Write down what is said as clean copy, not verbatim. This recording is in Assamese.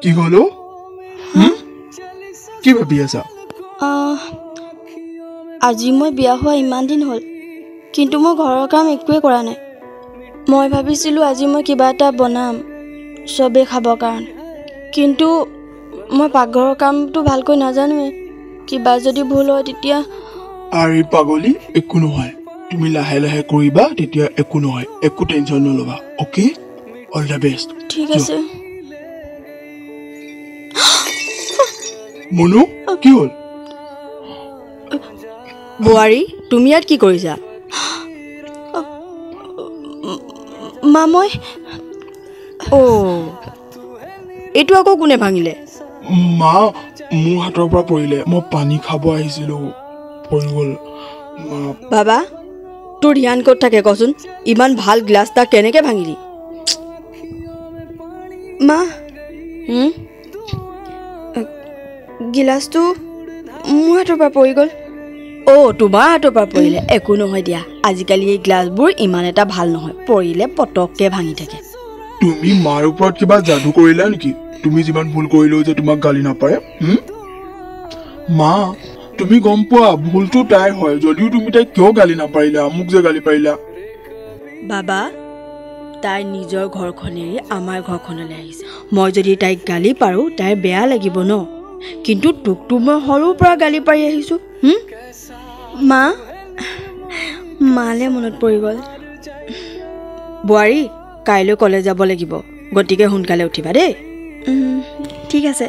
কি হলো কি ভাবি আছা আজি মই বিয়া হোৱা ইমান দিন হ'ল কিন্তু মই ঘৰৰ কাম একোৱে কৰা নাই মই ভাবিছিলোঁ আজি মই কিবা এটা বনাম চবে খাবৰ কাৰণে কিন্তু মই পাকঘৰৰ কামটো ভালকৈ নাজানোৱে কিবা যদি ভুল হয় তেতিয়া আৰে পাগলি একো নহয় তুমি লাহে লাহে কৰিবা তেতিয়া একো নহয় একো টেনচন নলবা ওকে অল দ্য বেষ্ট ঠিক আছে মনু কি হ'ল বুৱাৰী তুমি ইয়াত কি কৰিছা মা মই এইটো আকৌ কোনে ভাঙিলে মা মোৰ হাতৰ পৰা পৰিলে মই পানী খাব আহিছিলোঁ পৰি গ'ল বাবা তোৰ ধ্যান ক'ত থাকে কচোন ইমান ভাল গ্লাছ এটা কেনেকৈ ভাঙিলি মা গিলাচটো মোৰ হাতৰ পৰা পৰি গ'ল তোমাৰ হাতৰ পৰা পৰিলে একো নহয় দিয়া আজিকালি এই গ্লাছবোৰ ইমান এটা ভাল নহয় পৰিলে পটককৈ ভাঙি থাকে তুমি মাৰ ওপৰত কিবা যাদু কৰিলা নেকি তুমি যিমান ভুল কৰিলেও যে তোমাক গালি নাপাৰে মা তুমি গম পোৱা ভুলটো তাই হয় যদিও তুমি তাইক কিয় গালি নাপাৰিলা মোক যে গালি পাৰিলা বাবা তাই নিজৰ ঘৰখন এৰি আমাৰ ঘৰখনলৈ আহিছে মই যদি তাইক গালি পাৰোঁ তাইৰ বেয়া লাগিব ন কিন্তু তোকতো মই সৰুৰ পৰা গালি পাৰি আহিছোঁ মা মালে মনত পৰি গ'ল বোৱাৰী কাইলৈ কলেজ যাব লাগিব গতিকে সোনকালে উঠিবা দেই ঠিক আছে